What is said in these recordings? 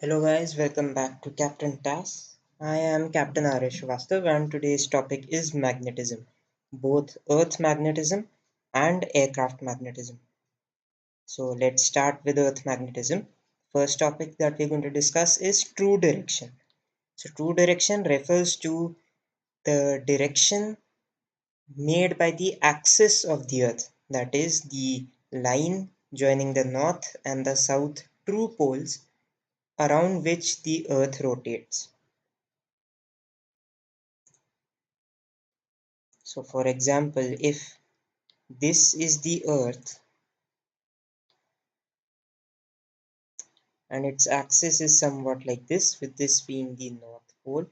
Hello guys, welcome back to Captain TAS. I am Captain Arish Srivastav and today's topic is magnetism, both Earth magnetism and aircraft magnetism. So let's start with Earth magnetism. First topic that we're going to discuss is true direction. So true direction refers to the direction made by the axis of the Earth, that is the line joining the north and the south true poles around which the Earth rotates. So for example, if this is the Earth and its axis is somewhat like this, with this being the North Pole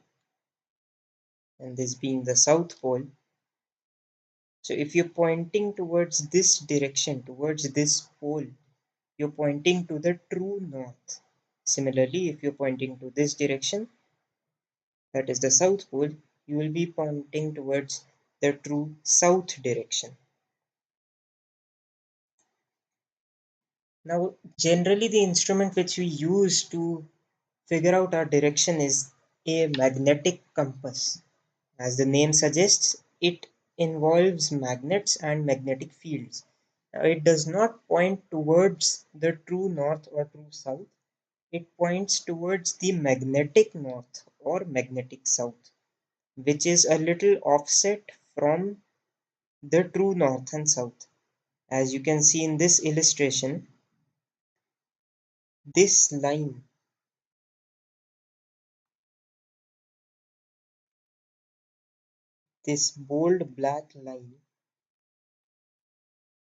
and this being the South Pole. So if you're pointing towards this direction, towards this pole, you're pointing to the true north. Similarly, if you're pointing to this direction, that is the South Pole, you will be pointing towards the true south direction. Now, generally, the instrument which we use to figure out our direction is a magnetic compass. As the name suggests, it involves magnets and magnetic fields. Now, it does not point towards the true north or true south, it points towards the magnetic north or magnetic south, which is a little offset from the true north and south. As you can see in this illustration, this line, this bold black line,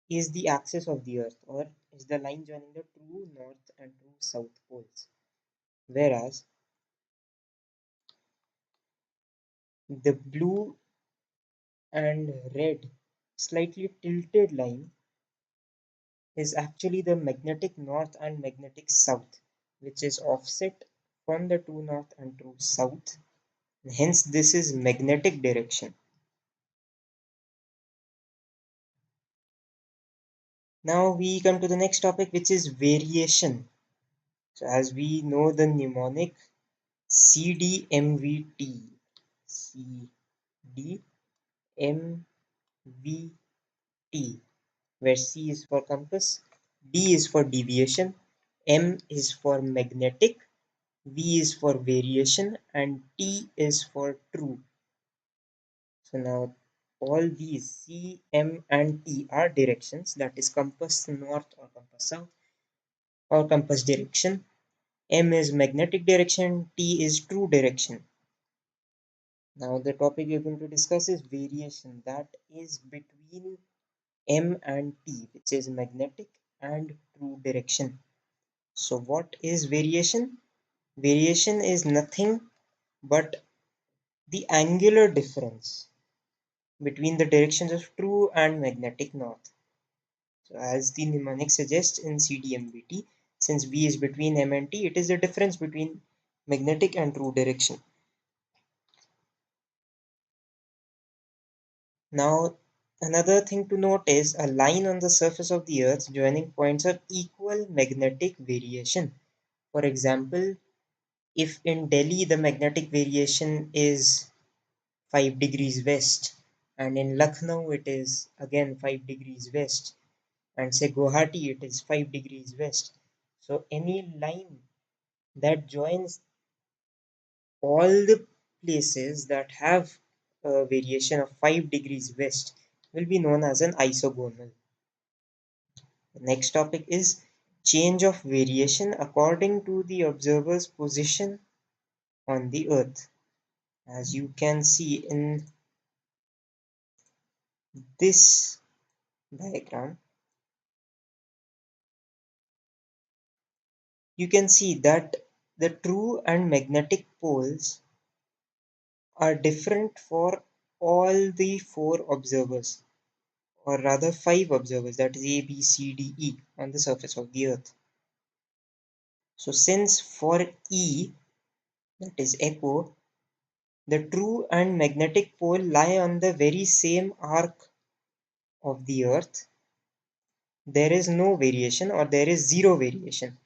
is the axis of the Earth, or is the line joining the true north and true south poles. Whereas the blue and red slightly tilted line is actually the magnetic north and magnetic south, which is offset from the true north and true south. Hence, this is magnetic direction. Now we come to the next topic, which is variation. So, as we know the mnemonic CDMVT, CDMVT, where C is for compass, D is for deviation, M is for magnetic, V is for variation, and T is for true. So now all these C, M, and T are directions, that is compass north or compass south or compass direction. M is magnetic direction, T is true direction. Now the topic we're going to discuss is variation, that is between M and T, which is magnetic and true direction. So what is variation? Variation is nothing but the angular difference between the directions of true and magnetic north. So as the mnemonic suggests in CDMBT, since V is between M and T, it is the difference between magnetic and true direction. Now, another thing to note is a line on the surface of the Earth joining points of equal magnetic variation. For example, if in Delhi the magnetic variation is 5 degrees west, and in Lucknow it is again 5 degrees west, and say Guwahati it is 5 degrees west. So, any line that joins all the places that have a variation of 5 degrees west will be known as an isogonal. The next topic is change of variation according to the observer's position on the earth. As you can see in this diagram, you can see that the true and magnetic poles are different for all the 4 observers, or rather 5 observers, that is A, B, C, D, E, on the surface of the earth. So since for E, that is echo, the true and magnetic pole lie on the very same arc of the earth, there is no variation or there is zero variation.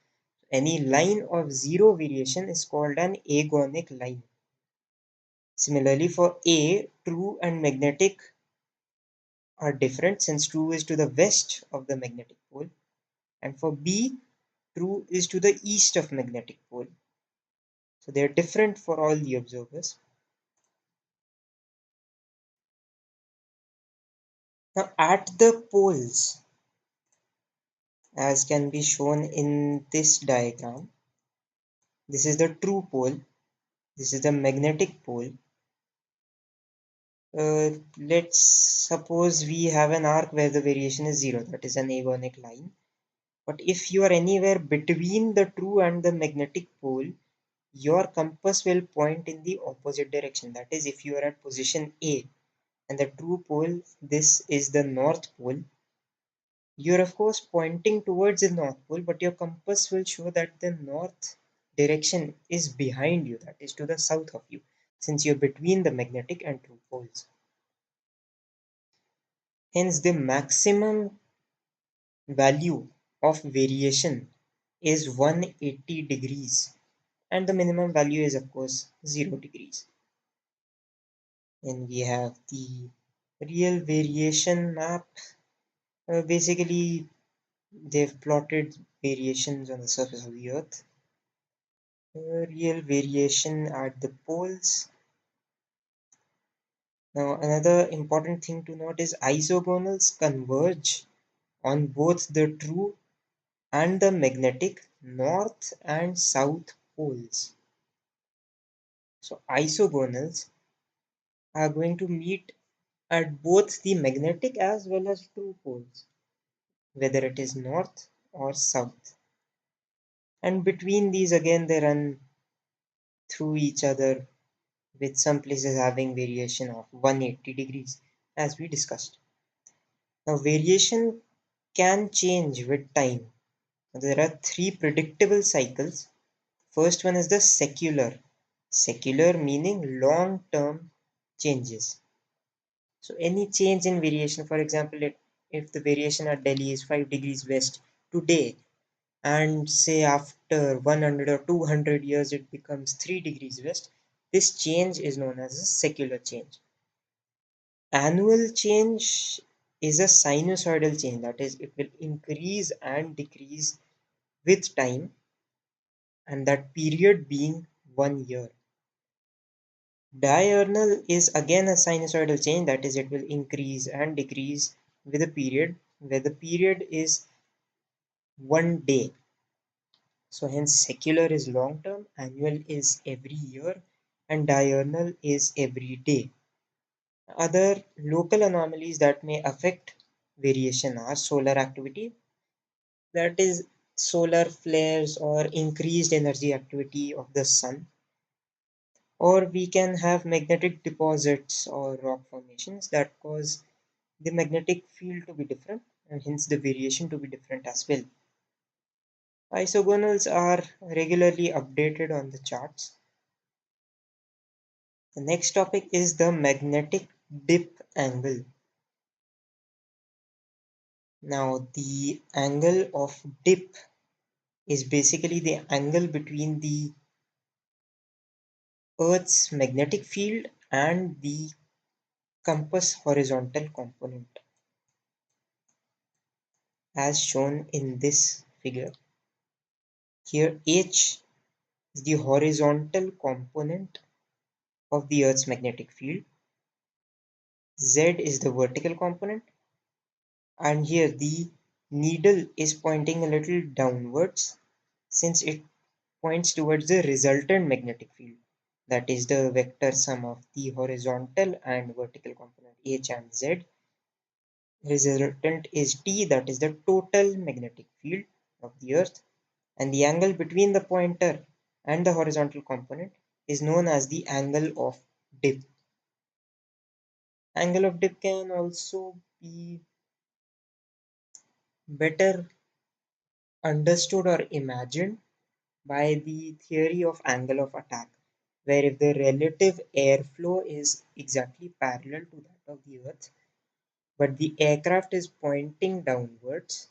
Any line of zero variation is called an agonic line. Similarly, for A, true and magnetic are different since true is to the west of the magnetic pole, and for B, true is to the east of magnetic pole. So they are different for all the observers. Now, at the poles, as can be shown in this diagram, this is the true pole, this is the magnetic pole. Let's suppose we have an arc where the variation is zero, that is an agonic line. But if you are anywhere between the true and the magnetic pole, your compass will point in the opposite direction. That is, if you are at position A and the true pole, this is the north pole, you're of course pointing towards the north pole, but your compass will show that the north direction is behind you, that is to the south of you, since you're between the magnetic and true poles. Hence, the maximum value of variation is 180 degrees, and the minimum value is of course 0 degrees. Then we have the real variation map. Basically, they've plotted variations on the surface of the earth. Real variation at the poles. Now, another important thing to note is isogonals converge on both the true and the magnetic north and south poles. So, isogonals are going to meet at both the magnetic as well as true poles, whether it is north or south. And between these, again, they run through each other, with some places having variation of 180 degrees, as we discussed. Now, variation can change with time. There are three predictable cycles. First one is the secular. Secular meaning long term changes. So, any change in variation, for example, if the variation at Delhi is 5 degrees west today, and say after 100 or 200 years it becomes 3 degrees west, this change is known as a secular change. Annual change is a sinusoidal change, that is, it will increase and decrease with time, and that period being 1 year. Diurnal is again a sinusoidal change, that is, it will increase and decrease with a period where the period is 1 day. So hence secular is long term, annual is every year, and diurnal is every day. Other local anomalies that may affect variation are solar activity, that is solar flares or increased energy activity of the sun, or we can have magnetic deposits or rock formations that cause the magnetic field to be different and hence the variation to be different as well. Isogonals are regularly updated on the charts. The next topic is the magnetic dip angle. Now, the angle of dip is basically the angle between the Earth's magnetic field and the compass horizontal component, as shown in this figure. Here, H is the horizontal component of the Earth's magnetic field, Z is the vertical component, and here the needle is pointing a little downwards since it points towards the resultant magnetic field, that is the vector sum of the horizontal and vertical component H and Z. Resultant is T, that is the total magnetic field of the Earth, and the angle between the pointer and the horizontal component is known as the angle of dip. Angle of dip can also be better understood or imagined by the theory of angle of attack, where if the relative airflow is exactly parallel to that of the Earth, but the aircraft is pointing downwards,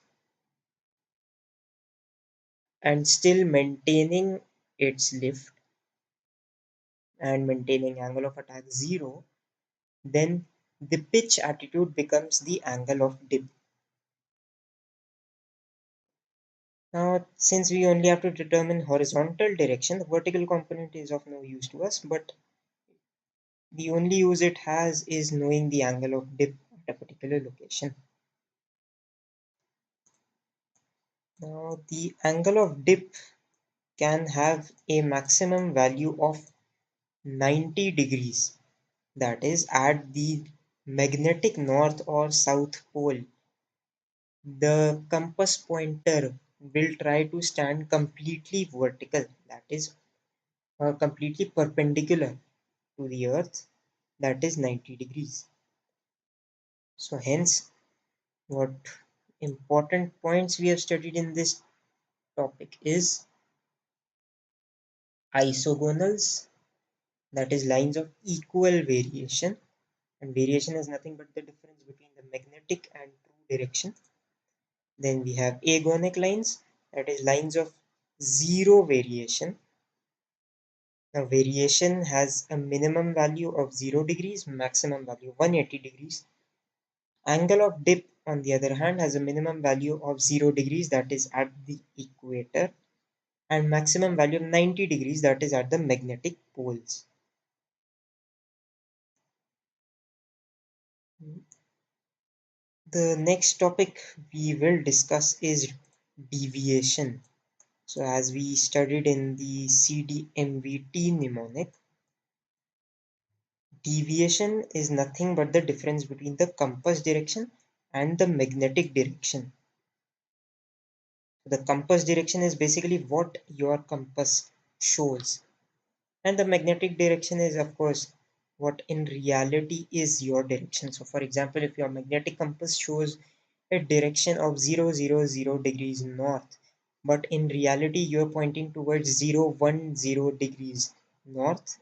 and still maintaining its lift and maintaining angle of attack 0, then the pitch attitude becomes the angle of dip. Now, since we only have to determine horizontal direction, the vertical component is of no use to us, but the only use it has is knowing the angle of dip at a particular location. Now, the angle of dip can have a maximum value of 90 degrees, that is, at the magnetic north or south pole. The compass pointer will try to stand completely vertical, that is, completely perpendicular to the earth, that is 90 degrees. So hence, what important points we have studied in this topic is isogonals, that is lines of equal variation, and variation is nothing but the difference between the magnetic and true direction. Then we have agonic lines, that is lines of zero variation. Now variation has a minimum value of 0 degrees, maximum value 180 degrees. Angle of dip, on the other hand, has a minimum value of 0 degrees, that is at the equator, and maximum value of 90 degrees, that is at the magnetic poles. The next topic we will discuss is deviation. So as we studied in the CDMVT mnemonic, deviation is nothing but the difference between the compass direction and the magnetic direction. The compass direction is basically what your compass shows, and the magnetic direction is, of course, what in reality is your direction. So for example, if your magnetic compass shows a direction of 000 degrees north, but in reality you're pointing towards 010 degrees north,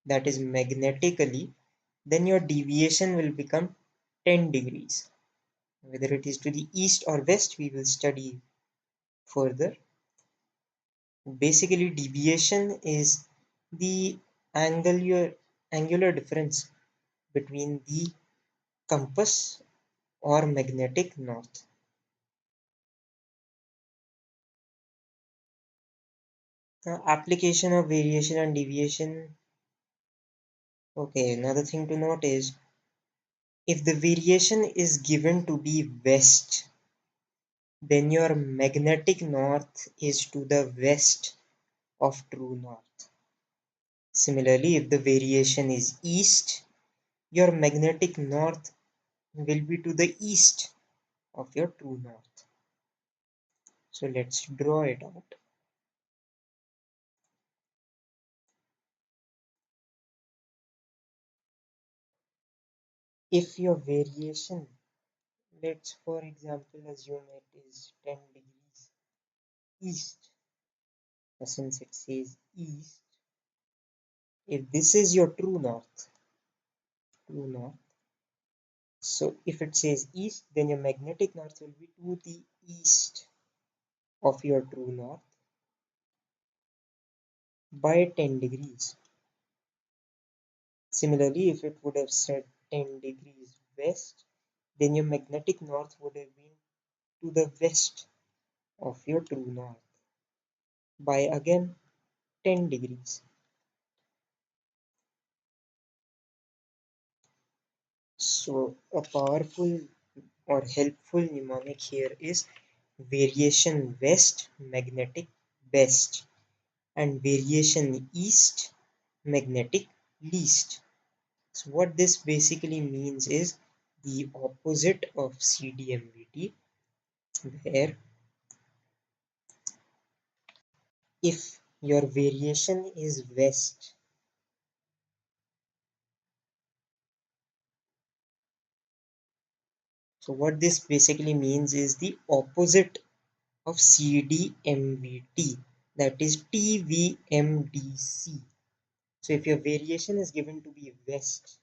that is magnetically, then your deviation will become 10 degrees. Whether it is to the east or west, we will study further. Basically, deviation is the angular angular difference between the compass or magnetic north. Now, application of variation and deviation. Okay, another thing to note is if the variation is given to be west, then your magnetic north is to the west of true north. Similarly, if the variation is east, your magnetic north will be to the east of your true north. So let's draw it out. If your variation, let's for example assume it is 10 degrees east, since it says east, if this is your true north, so if it says east, then your magnetic north will be to the east of your true north by 10 degrees. Similarly, if it would have said 10 degrees west, then your magnetic north would have been to the west of your true north by again 10 degrees. So a powerful or helpful mnemonic here is variation west, magnetic best, and variation east, magnetic least. So what this basically means is the opposite of CDMVT, where if your variation is west, so what this basically means is the opposite of CDMVT, that is TVMDC. So if your variation is given to be west,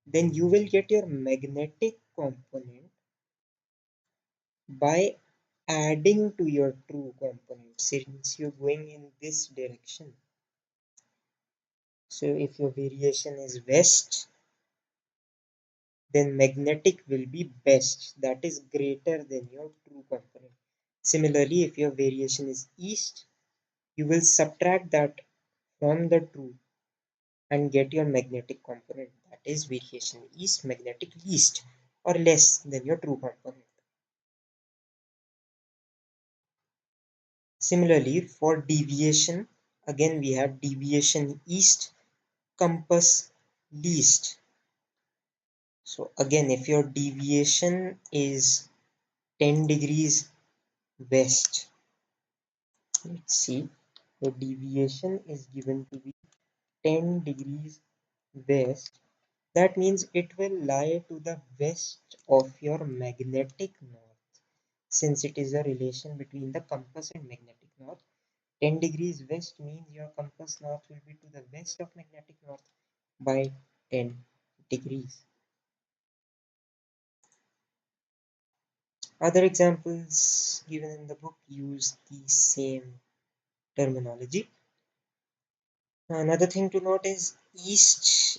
then you will get your magnetic component by adding to your true component since you're going in this direction. So if your variation is west, then magnetic will be best, that is greater than your true component. Similarly, if your variation is east, you will subtract that from the true and get your magnetic component, that is variation east, magnetic least or less than your true component. Similarly, for deviation, again we have deviation east, compass least. So again, if your deviation is 10 degrees west, let's see, the deviation is given to be 10 degrees west. That means it will lie to the west of your magnetic north. Since it is a relation between the compass and magnetic north, 10 degrees west means your compass north will be to the west of magnetic north by 10 degrees. Other examples given in the book use the same terminology. Another thing to note is east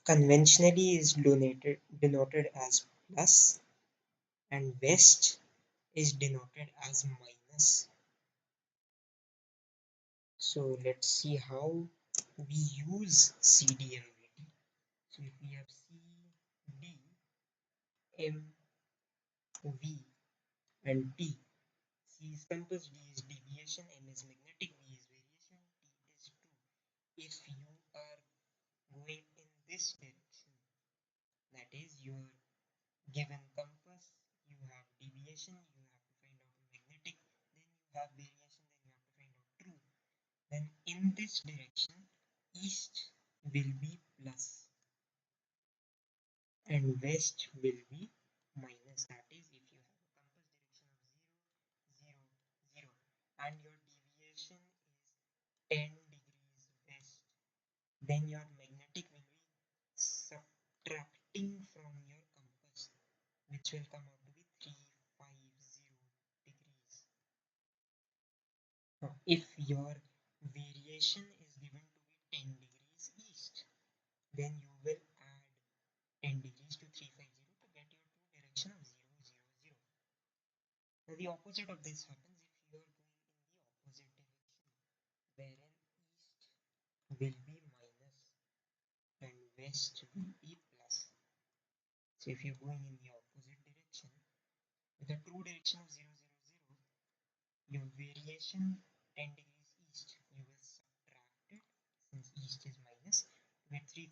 conventionally is denoted as plus and west is denoted as minus. So let's see how we use CD and VD. So if we have CD, M, V and T. C is compass, D is deviation, M is magnetic, V is variation, T is true. If you are going in this direction, that is your given compass, you have deviation, you have to find out magnetic, then you have variation, then you have to find out true. Then in this direction, east will be plus and west will be minus. That is, if you have a compass direction of 0, 0, 0 and your deviation is 10 degrees west, then your magnetic will be subtracting from your compass, which will come out to be 350 degrees. Now, if your variation is given to be 10 degrees east, then you will add 10 degrees to 350 to get your true direction of 0, 0, 0. Now, the opposite of this happens if you are going in the opposite direction, wherein east will be minus and west will be plus. So if you're going in the opposite direction with a true direction of 0, 0, 0, your variation 10 degrees east, you will subtract it since east is minus to get 350,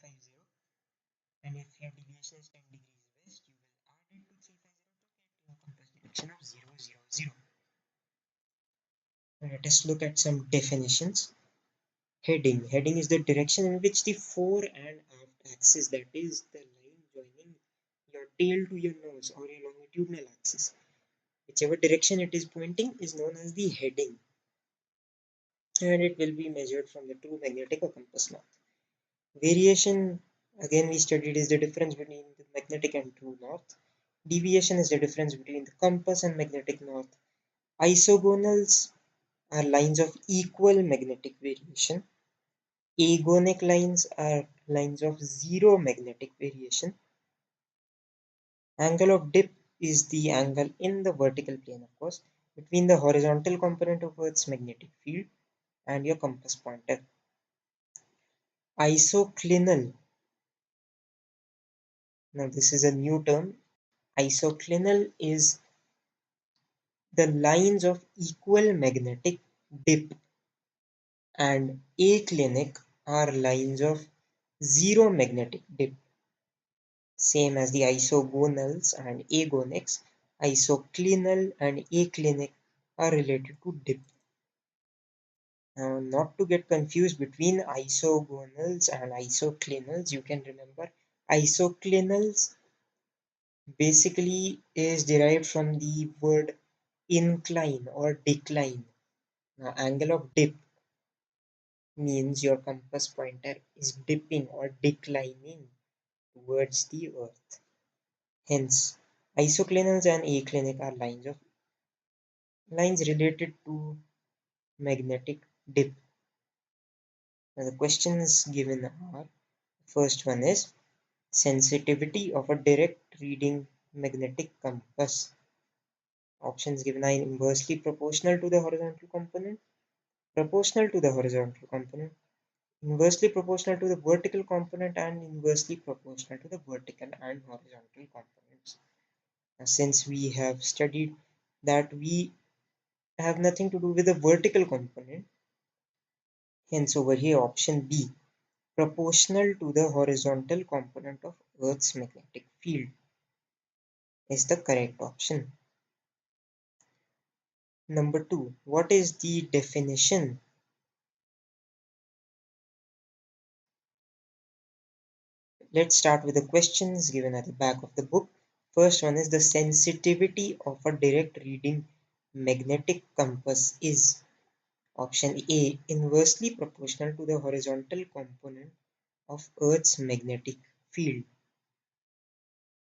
and if your deviation is 10 degrees west, you will add it to 350 to get your compass direction of 0, 0, 0. Let us look at some definitions. Heading. Heading is the direction in which the fore and aft axis, that is the line joining your tail to your nose or your longitudinal axis, whichever direction it is pointing is known as the heading, and it will be measured from the true magnetic or compass north. Variation, again we studied, is the difference between the magnetic and true north. Deviation is the difference between the compass and magnetic north. Isogonals are lines of equal magnetic variation. Agonic lines are lines of zero magnetic variation. Angle of dip is the angle in the vertical plane, of course, between the horizontal component of Earth's magnetic field and your compass pointer. Isoclinal. Now, this is a new term. Isoclinal is the lines of equal magnetic dip, and aclinic are lines of zero magnetic dip. Same as the isogonals and agonics, isoclinal and aclinic are related to dip. Now, not to get confused between isogonals and isoclinals, you can remember isoclinals basically is derived from the word incline or decline. Now, angle of dip means your compass pointer is dipping or declining towards the earth. Hence, isoclinals and aclinic are lines of lines related to magnetic dip. Now the questions given are, first one is sensitivity of a direct reading magnetic compass. Options given are inversely proportional to the horizontal component, proportional to the horizontal component, inversely proportional to the vertical component, and inversely proportional to the vertical and horizontal components. Now, since we have studied that we have nothing to do with the vertical component, hence over here option B, proportional to the horizontal component of Earth's magnetic field, is the correct option. Number 2, what is the definition? Let's start with the questions given at the back of the book. First one is, the sensitivity of a direct reading magnetic compass is option A, inversely proportional to the horizontal component of Earth's magnetic field.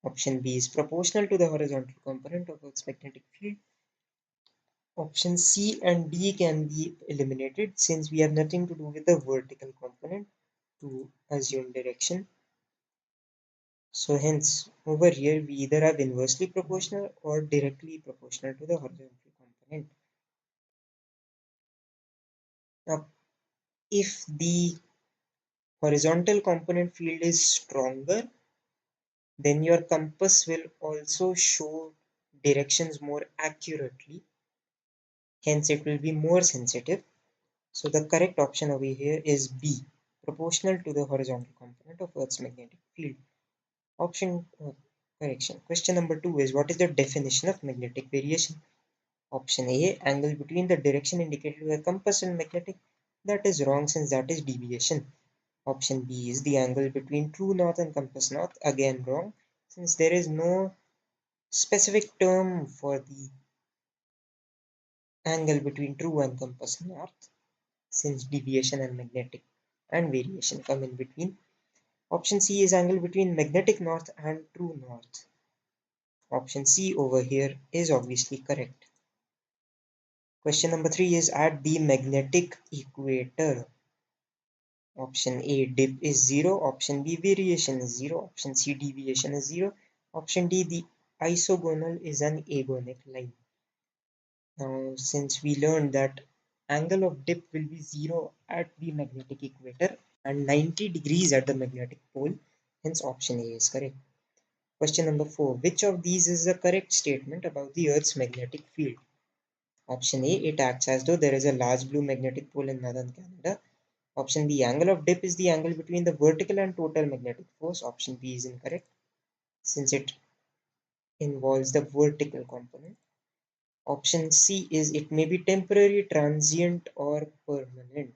Option B is proportional to the horizontal component of Earth's magnetic field. Option C and D can be eliminated since we have nothing to do with the vertical component to assume direction. So hence over here we either have inversely proportional or directly proportional to the horizontal component. Now if the horizontal component field is stronger, then your compass will also show directions more accurately, hence it will be more sensitive. So the correct option over here is B, proportional to the horizontal component of Earth's magnetic field. Option correction. Question number 2 is, what is the definition of magnetic variation? Option A, angle between the direction indicated by compass and magnetic. That is wrong since that is deviation. Option B is the angle between true north and compass north. Again wrong since there is no specific term for the angle between true and compass north, since deviation and magnetic and variation come in between. Option C is angle between magnetic north and true north. Option C over here is obviously correct. Question number 3 is, at the magnetic equator. Option A, dip is 0. Option B, variation is 0. Option C, deviation is 0. Option D, the isogonal is an agonic line. Now, since we learned that angle of dip will be 0 at the magnetic equator and 90 degrees at the magnetic pole, hence option A is correct. Question number 4. Which of these is the correct statement about the Earth's magnetic field? Option A, it acts as though there is a large blue magnetic pole in northern Canada. Option B, angle of dip is the angle between the vertical and total magnetic force. Option B is incorrect since it involves the vertical component. Option C is, it may be temporary, transient, or permanent.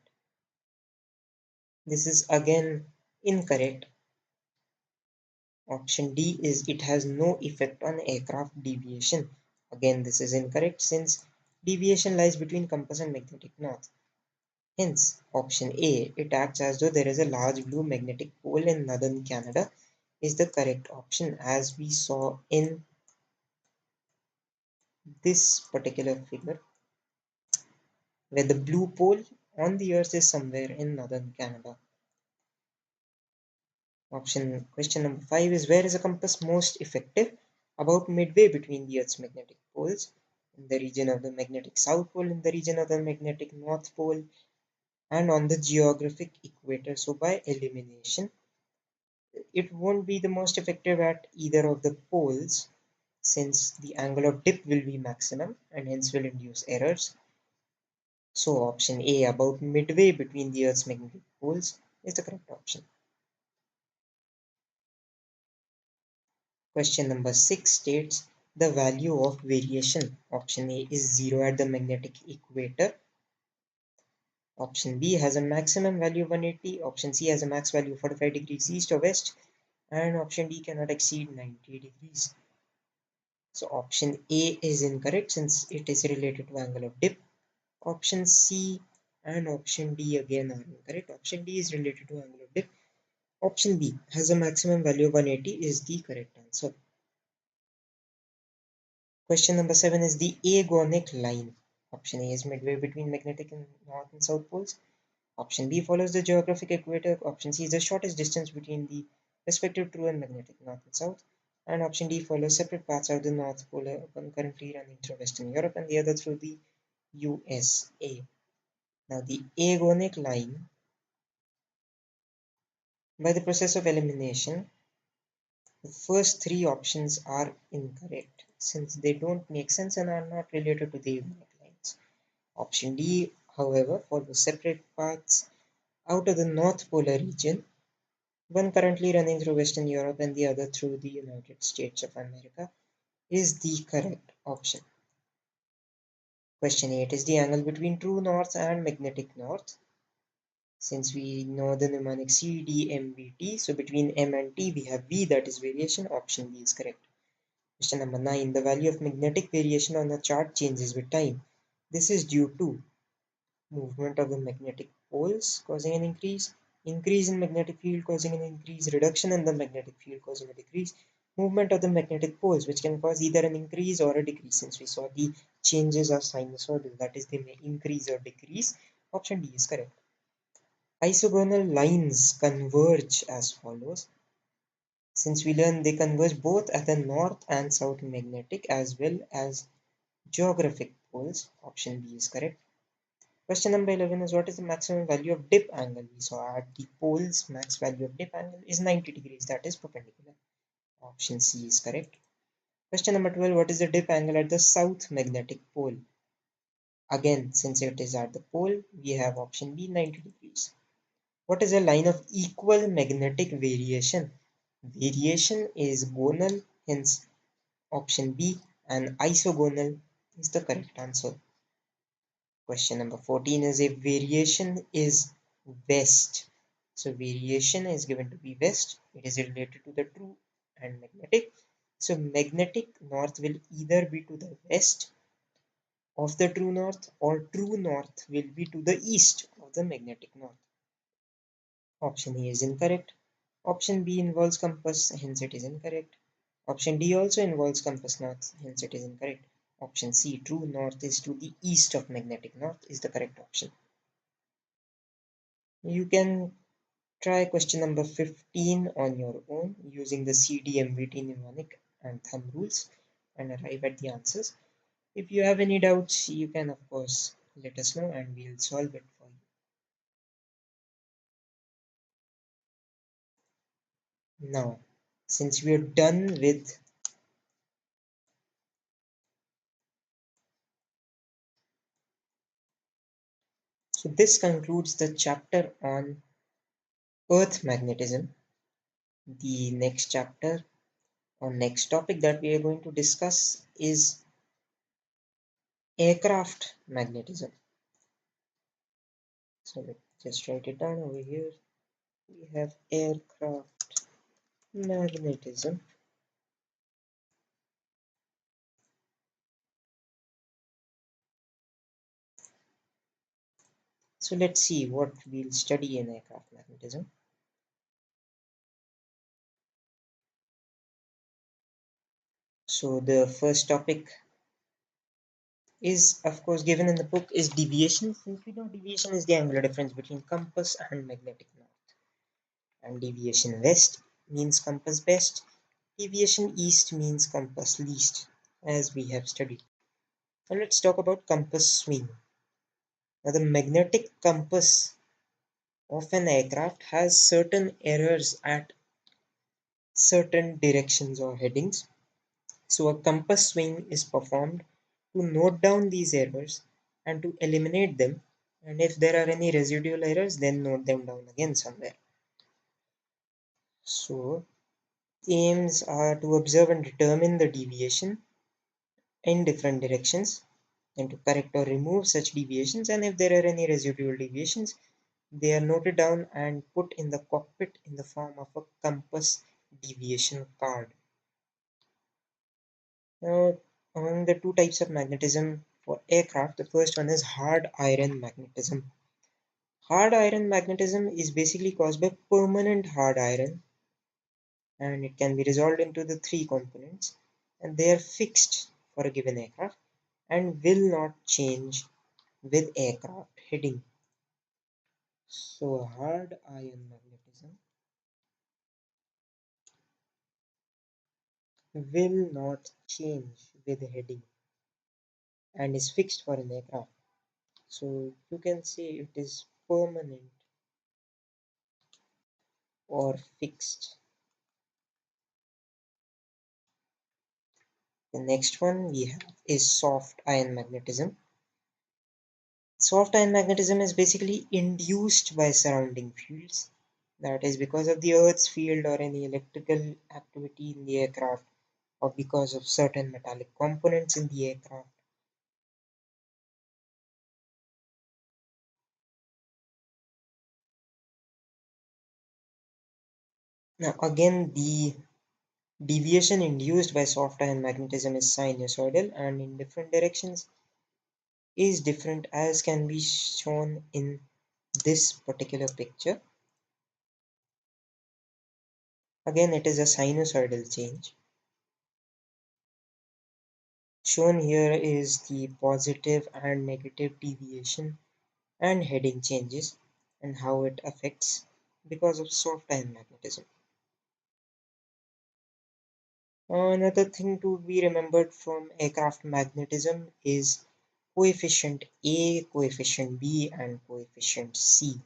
This is again incorrect. Option D is, it has no effect on aircraft deviation. Again, this is incorrect since deviation lies between compass and magnetic north. Hence, option A, it acts as though there is a large blue magnetic pole in northern Canada, is the correct option, as we saw in this particular figure, where the blue pole on the earth is somewhere in northern Canada. Question number 5 is, where is a compass most effective? About midway between the Earth's magnetic poles, in the region of the magnetic south pole, in the region of the magnetic north pole, and on the geographic equator. So by elimination, it won't be the most effective at either of the poles since the angle of dip will be maximum and hence will induce errors. So option A, about midway between the Earth's magnetic poles, is the correct option. Question number 6 states the value of variation. Option A is 0 at the magnetic equator. Option B has a maximum value of 180. Option C has a max value of 45 degrees east or west. And option D cannot exceed 90 degrees. So option A is incorrect since it is related to angle of dip. Option C and option D again are incorrect. Option D is related to angle of dip. Option B has a maximum value of 180 is the correct answer. Question number 7 is the agonic line. Option A is midway between magnetic and north and south poles. Option B follows the geographic equator. Option C is the shortest distance between the respective true and magnetic north and south. And option D follows separate paths out the North Pole, one currently running through Western Europe and the other through the USA. Now, the agonic line, by the process of elimination, the first three options are incorrect since they don't make sense and are not related to the agonic lines. Option D, however, follows separate paths out of the North Polar region, one currently running through Western Europe and the other through the United States of America, is the correct option. Question 8 is the angle between true north and magnetic north. Since we know the mnemonic C, D, M, B, T, so between M and T we have V, that is variation. Option B is correct. Question number 9. The value of magnetic variation on a chart changes with time. This is due to movement of the magnetic poles causing an increase in magnetic field causing an increase, reduction in the magnetic field causing a decrease, movement of the magnetic poles which can cause either an increase or a decrease. Since we saw the changes are sinusoidal, that is they may increase or decrease. Option D is correct. Isogonal lines converge as follows. Since we learned they converge both at the north and south magnetic as well as geographic poles. Option B is correct. Question number 11 is what is the maximum value of dip angle? We saw at the poles max value of dip angle is 90 degrees, that is perpendicular. Option C is correct. Question number 12, what is the dip angle at the south magnetic pole? Again, since it is at the pole, we have option B 90 degrees. What is a line of equal magnetic variation? Variation is gonal, hence option B, and isogonal is the correct answer. Question number 14 is if variation is west. So variation is given to be west. It is related to the true and magnetic. So magnetic north will either be to the west of the true north or true north will be to the east of the magnetic north. Option A is incorrect. Option B involves compass, hence it is incorrect. Option D also involves compass north, hence it is incorrect. Option C, true north is to the east of magnetic north, is the correct option. You can try question number 15 on your own using the CDMVT mnemonic and thumb rules and arrive at the answers. If you have any doubts, you can of course let us know and we'll solve it for you. Now, since we are done with so this concludes the chapter on Earth magnetism. The next chapter or next topic that we are going to discuss is aircraft magnetism. So let's just write it down over here. We have aircraft magnetism. So let's see what we'll study in aircraft magnetism. So the first topic is of course given in the book is deviation. Since we know deviation is the angular difference between compass and magnetic north. And deviation west means compass best. Deviation east means compass least, as we have studied. Now let's talk about compass swing. Now the magnetic compass of an aircraft has certain errors at certain directions or headings. So a compass swing is performed to note down these errors and to eliminate them. And if there are any residual errors, then note them down again somewhere. So aims are to observe and determine the deviation in different directions and to correct or remove such deviations, and if there are any residual deviations they are noted down and put in the cockpit in the form of a compass deviation card. Now, among the two types of magnetism for aircraft, the first one is hard iron magnetism. Hard iron magnetism is basically caused by permanent hard iron and it can be resolved into the three components and they are fixed for a given aircraft and will not change with aircraft heading. So hard iron magnetism will not change with heading and is fixed for an aircraft. So you can say it is permanent or fixed. The next one we have is soft iron magnetism. Soft iron magnetism is basically induced by surrounding fields. That is because of the Earth's field or any electrical activity in the aircraft or because of certain metallic components in the aircraft. Now again the deviation induced by soft iron magnetism is sinusoidal and in different directions is different as can be shown in this particular picture. Again it is a sinusoidal change. Shown here is the positive and negative deviation and heading changes and how it affects because of soft iron magnetism. Another thing to be remembered from aircraft magnetism is coefficient A, coefficient B, and coefficient C.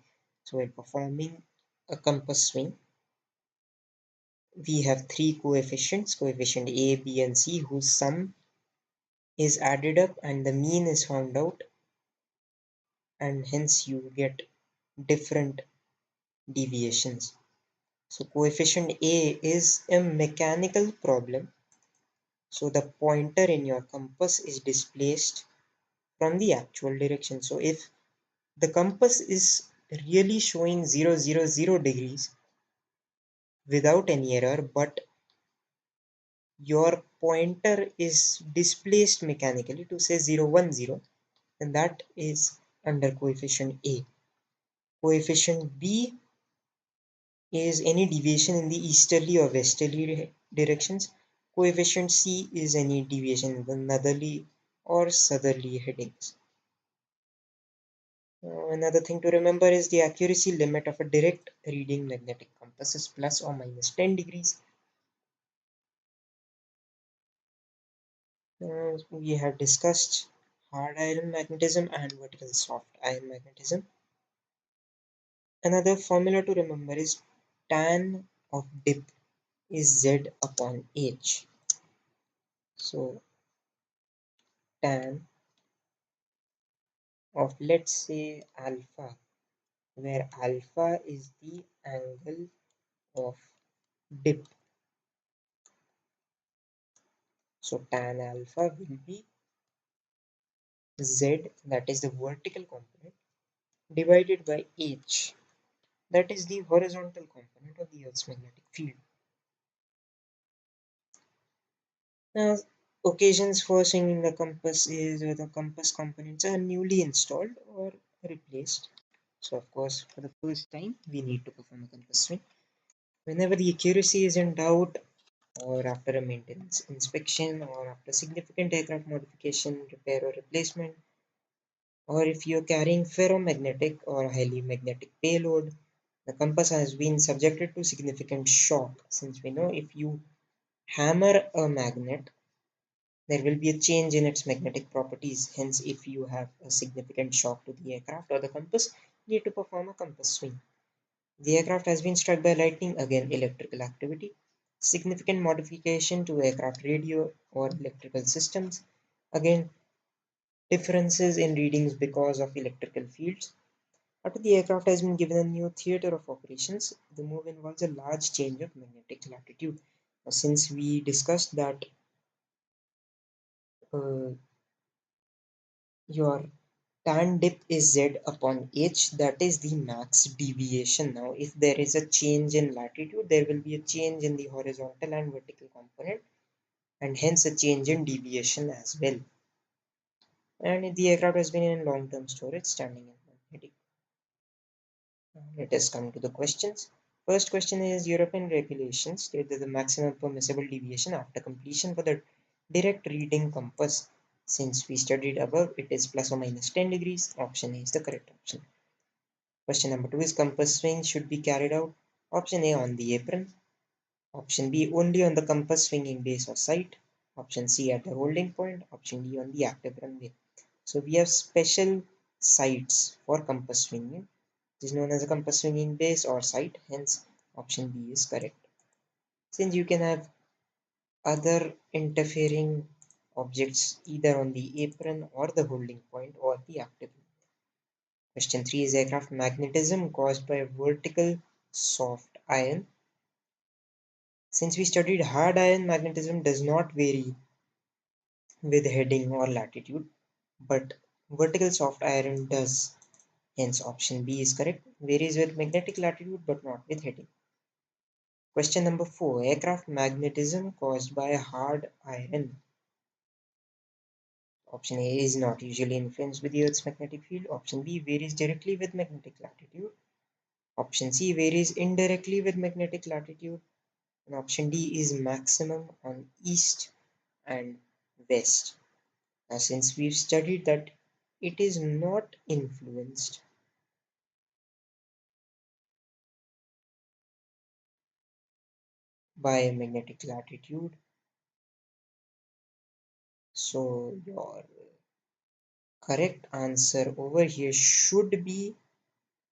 So when performing a compass swing, we have three coefficients, coefficient A, B, and C, whose sum is added up and the mean is found out, and hence you get different deviations. So coefficient A is a mechanical problem. So the pointer in your compass is displaced from the actual direction. So if the compass is really showing 000 degrees without any error, but your pointer is displaced mechanically to say 010, then that is under coefficient A. Coefficient B is any deviation in the easterly or westerly directions. Coefficient C is any deviation in the northerly or southerly headings. Another thing to remember is the accuracy limit of a direct reading magnetic compass is plus or minus 10 degrees. We have discussed hard iron magnetism and vertical soft iron magnetism. Another formula to remember is tan of dip is Z upon H. So tan of, let's say, alpha, where alpha is the angle of dip. So tan alpha will be Z, that is the vertical component, divided by H, that is the horizontal component of the Earth's magnetic field. Now, occasions for swinging the compass is where the compass components are newly installed or replaced. So, of course, for the first time, we need to perform a compass swing. Whenever the accuracy is in doubt, or after a maintenance inspection, or after significant aircraft modification, repair, or replacement, or if you're carrying ferromagnetic or highly magnetic payload, the compass has been subjected to significant shock. Since we know if you hammer a magnet, there will be a change in its magnetic properties. Hence, if you have a significant shock to the aircraft or the compass, you need to perform a compass swing. The aircraft has been struck by lightning, again electrical activity, significant modification to aircraft radio or electrical systems, again differences in readings because of electrical fields. After the aircraft has been given a new theater of operations, the move involves a large change of magnetic latitude. Now, since we discussed that uh, your tan dip is Z upon H, that is the max deviation. Now, if there is a change in latitude, there will be a change in the horizontal and vertical component, and hence a change in deviation as well. And if the aircraft has been in long term storage, standing in magnetic. Let us come to the questions. First question is European regulations state that the maximum permissible deviation after completion for the Direct reading compass. Since we studied above, it is plus or minus 10 degrees. Option A is the correct option. Question number 2 is compass swing should be carried out. Option A on the apron. Option B only on the compass swinging base or sight. Option C at the holding point. Option D on the active runway. So we have special sights for compass swinging. It is known as a compass swinging base or sight. Hence, option B is correct. Since you can have other interfering objects either on the apron or the holding point or the active. Question 3 is aircraft magnetism caused by a vertical soft iron. Since we studied hard iron, magnetism does not vary with heading or latitude, but vertical soft iron does. Hence, option B is correct. Varies with magnetic latitude but not with heading. Question number 4 aircraft magnetism caused by hard iron. Option A is not usually influenced with the Earth's magnetic field. Option B varies directly with magnetic latitude. Option C varies indirectly with magnetic latitude. And option D is maximum on east and west. Now, since we've studied that it is not influenced by magnetic latitude, so your correct answer over here should be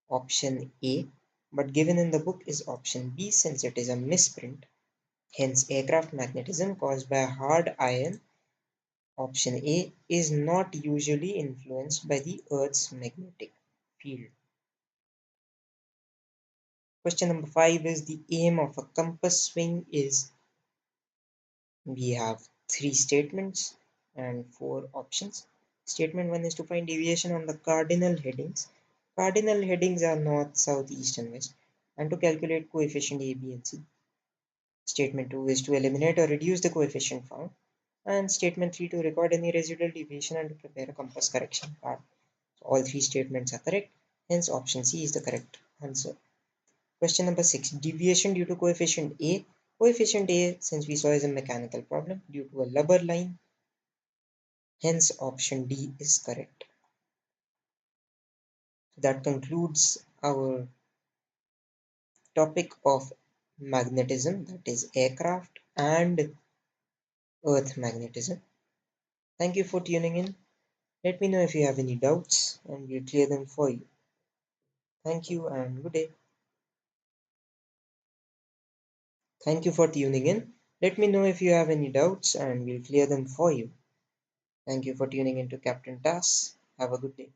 option A, but given in the book is option B since it is a misprint. Hence, aircraft magnetism caused by hard iron, option A, is not usually influenced by the Earth's magnetic field. Question number 5 is the aim of a compass swing is. We have three statements and four options. Statement 1 is to find deviation on the cardinal headings. Cardinal headings are north, south, east, and west, and to calculate coefficient A, B, and C. Statement 2 is to eliminate or reduce the coefficient found. And statement 3 to record any residual deviation and to prepare a compass correction card. So all three statements are correct. Hence, option C is the correct answer. Question number 6 deviation due to coefficient A. Coefficient A, since we saw, is a mechanical problem due to a lubber line. Hence, option D is correct. That concludes our topic of magnetism, that is aircraft and earth magnetism. Thank you for tuning in. Let me know if you have any doubts and we'll clear them for you. Thank you and good day. Thank you for tuning in. Let me know if you have any doubts and we'll clear them for you. Thank you for tuning in to Captain Tas. Have a good day.